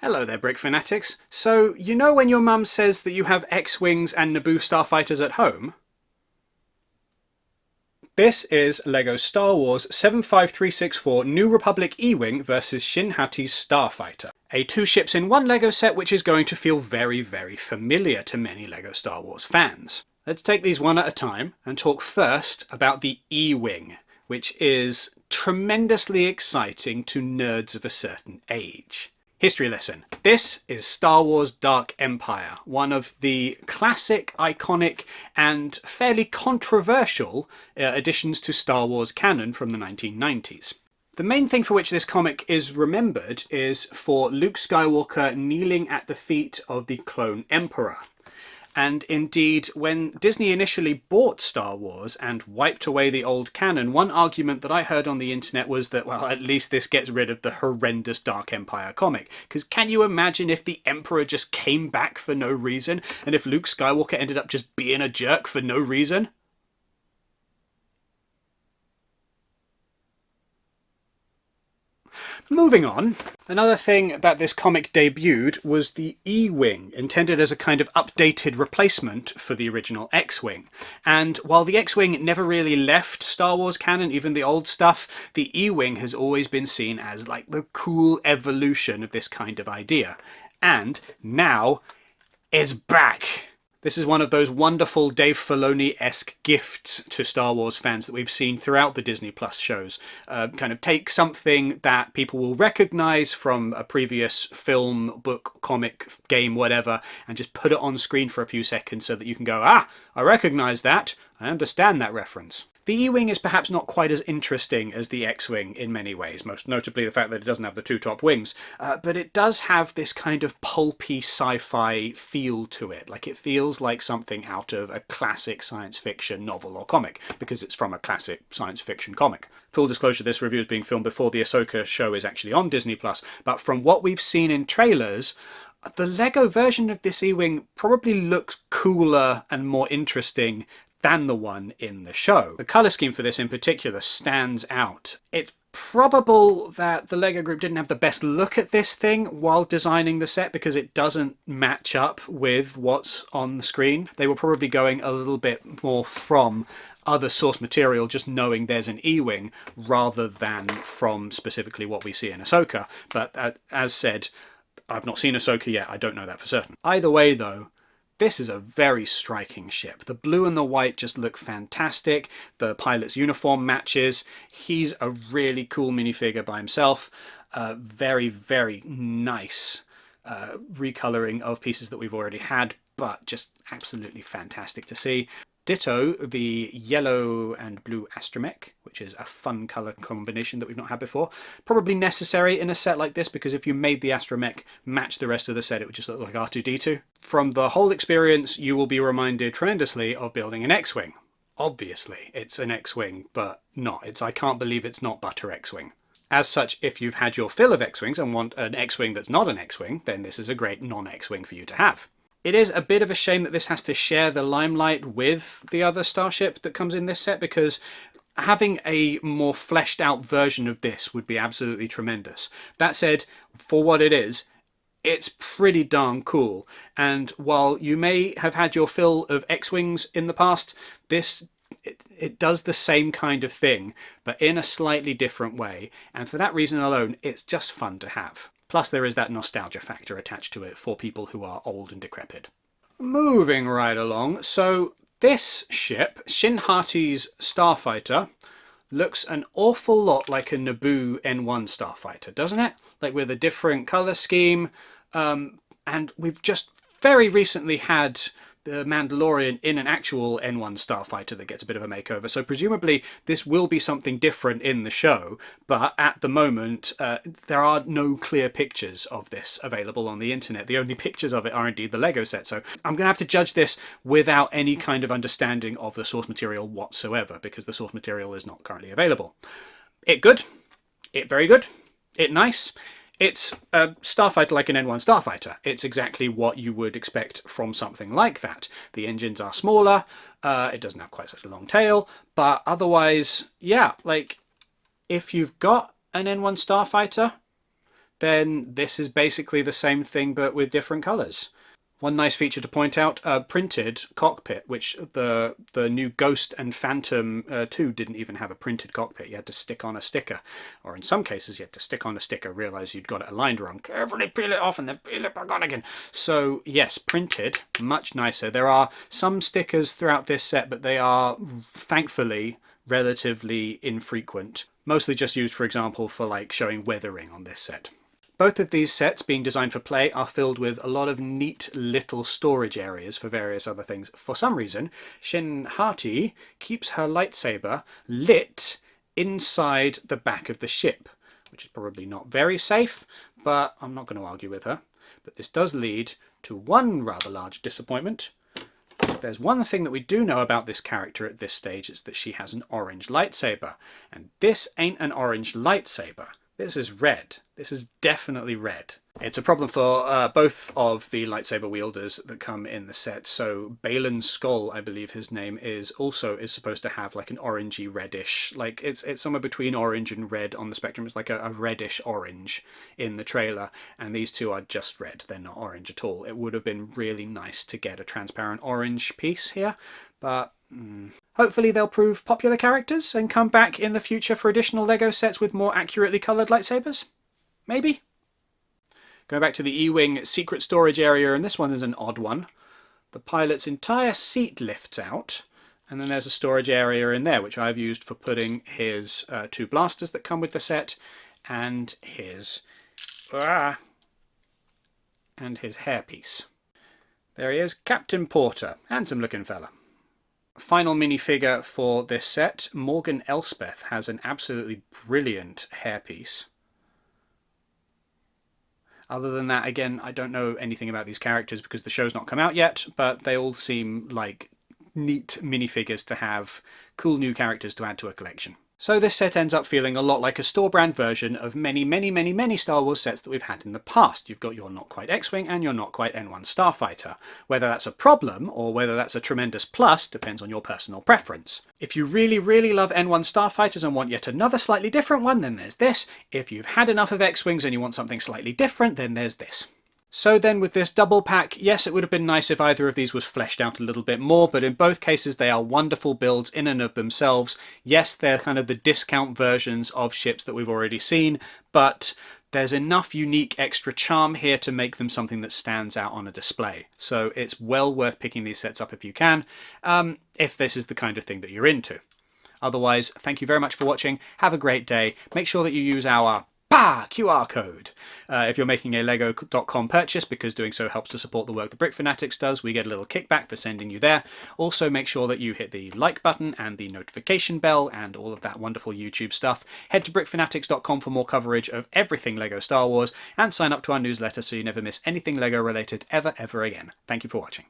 Hello there, Brick Fanatics. So, you know when your mum says that you have X-Wings and Naboo Starfighters at home? This is LEGO Star Wars 75364 New Republic E-Wing versus Shin Hati's Starfighter. A two ships in one LEGO set which is going to feel very, very familiar to many LEGO Star Wars fans. Let's take these one at a time and talk first about the E-Wing, which is tremendously exciting to nerds of a certain age. History lesson. This is Star Wars Dark Empire, one of the classic, iconic, and fairly controversial additions to Star Wars canon from the 1990s. The main thing for which this comic is remembered is for Luke Skywalker kneeling at the feet of the clone Emperor. And indeed, when Disney initially bought Star Wars and wiped away the old canon, one argument that I heard on the internet was that, well, at least this gets rid of the horrendous Dark Empire comic. Because can you imagine if the Emperor just came back for no reason, and if Luke Skywalker ended up just being a jerk for no reason? Moving on, another thing that this comic debuted was the E-Wing, intended as a kind of updated replacement for the original X-Wing. And while the X-Wing never really left Star Wars canon, even the old stuff, the E-Wing has always been seen as like the cool evolution of this kind of idea. And now it's back! This is one of those wonderful Dave Filoni-esque gifts to Star Wars fans that we've seen throughout the Disney Plus shows. Kind of take something that people will recognise from a previous film, book, comic, game, whatever, and just put it on screen for a few seconds so that you can go, ah, I recognise that, I understand that reference. The E-Wing is perhaps not quite as interesting as the X-Wing in many ways, most notably the fact that it doesn't have the two top wings, but it does have this kind of pulpy sci-fi feel to it. Like it feels like something out of a classic science fiction novel or comic, because it's from a classic science fiction comic. Full disclosure, this review is being filmed before the Ashoka show is actually on Disney+, but from what we've seen in trailers, the LEGO version of this E-Wing probably looks cooler and more interesting than the one in the show. The colour scheme for this in particular stands out. It's probable that the LEGO group didn't have the best look at this thing while designing the set because it doesn't match up with what's on the screen. They were probably going a little bit more from other source material, just knowing there's an E-Wing, rather than from specifically what we see in Ahsoka. But as said, I've not seen Ahsoka yet, I don't know that for certain. Either way though, this is a very striking ship. The blue and the white just look fantastic. The pilot's uniform matches. He's a really cool minifigure by himself. Very, very nice recoloring of pieces that we've already had, but just absolutely fantastic to see. Ditto the yellow and blue astromech, which is a fun colour combination that we've not had before. Probably necessary in a set like this, because if you made the astromech match the rest of the set, it would just look like R2-D2. From the whole experience, you will be reminded tremendously of building an X-Wing. Obviously, it's an X-Wing, but not. I can't believe it's not Butter X-Wing. As such, if you've had your fill of X-Wings and want an X-Wing that's not an X-Wing, then this is a great non-X-Wing for you to have. It is a bit of a shame that this has to share the limelight with the other starship that comes in this set, because having a more fleshed out version of this would be absolutely tremendous. That said, for what it is, it's pretty darn cool. And while you may have had your fill of X-Wings in the past, it does the same kind of thing, but in a slightly different way. And for that reason alone, it's just fun to have. Plus there is that nostalgia factor attached to it for people who are old and decrepit. Moving right along, so this ship, Shin Hati's Starfighter, looks an awful lot like a Naboo N1 Starfighter, doesn't it? Like with a different colour scheme, and we've just very recently had the Mandalorian in an actual N1 Starfighter that gets a bit of a makeover, so presumably this will be something different in the show, but at the moment there are no clear pictures of this available on the internet. The only pictures of it are indeed the LEGO set, so I'm going to have to judge this without any kind of understanding of the source material whatsoever, because the source material is not currently available. It good, it very good, it nice. It's a starfighter like an N1 Starfighter. It's exactly what you would expect from something like that. The engines are smaller, it doesn't have quite such a long tail, but otherwise, yeah, like, if you've got an N1 Starfighter, then this is basically the same thing but with different colours. One nice feature to point out, printed cockpit, which the new Ghost and Phantom 2 didn't even have a printed cockpit. You had to stick on a sticker, or in some cases you had to stick on a sticker, realise you'd got it aligned wrong, carefully peel it off and then peel it back on again. So yes, printed, much nicer. There are some stickers throughout this set, but they are thankfully relatively infrequent. Mostly just used, for example, for like showing weathering on this set. Both of these sets, being designed for play, are filled with a lot of neat little storage areas for various other things. For some reason, Shin Hati keeps her lightsaber lit inside the back of the ship, which is probably not very safe, but I'm not going to argue with her. But this does lead to one rather large disappointment. There's one thing that we do know about this character at this stage, it's that she has an orange lightsaber. And this ain't an orange lightsaber. This is red. This is definitely red. It's a problem for both of the lightsaber wielders that come in the set. So Balin Skull, I believe his name is, also is supposed to have like an orangey reddish, like it's somewhere between orange and red on the spectrum. It's like a reddish orange in the trailer, and these two are just red. They're not orange at all. It would have been really nice to get a transparent orange piece here, but hopefully they'll prove popular characters and come back in the future for additional LEGO sets with more accurately coloured lightsabers. Maybe? Going back to the E-Wing secret storage area, and this one is an odd one. The pilot's entire seat lifts out, and then there's a storage area in there, which I've used for putting his two blasters that come with the set, and his hairpiece. There he is, Captain Porter, handsome looking fella. Final minifigure for this set, Morgan Elspeth has an absolutely brilliant hairpiece. Other than that, again, I don't know anything about these characters because the show's not come out yet, but they all seem like neat minifigures to have, cool new characters to add to a collection. So this set ends up feeling a lot like a store-brand version of many Star Wars sets that we've had in the past. You've got your Not Quite X-Wing and your Not Quite N1 Starfighter. Whether that's a problem or whether that's a tremendous plus depends on your personal preference. If you really love N1 Starfighters and want yet another slightly different one, then there's this. If you've had enough of X-Wings and you want something slightly different, then there's this. So then with this double pack, yes, it would have been nice if either of these was fleshed out a little bit more, but in both cases they are wonderful builds in and of themselves. Yes, they're kind of the discount versions of ships that we've already seen, but there's enough unique extra charm here to make them something that stands out on a display. So it's well worth picking these sets up if you can, if this is the kind of thing that you're into. Otherwise, thank you very much for watching. Have a great day. Make sure that you use our QR code if you're making a lego.com purchase, because doing so helps to support the work that Brick Fanatics does. We get a little kickback for sending you there. Also make sure that you hit the like button and the notification bell and all of that wonderful YouTube stuff. Head to brickfanatics.com for more coverage of everything Lego Star Wars, and sign up to our newsletter so you never miss anything Lego related ever again. Thank you for watching.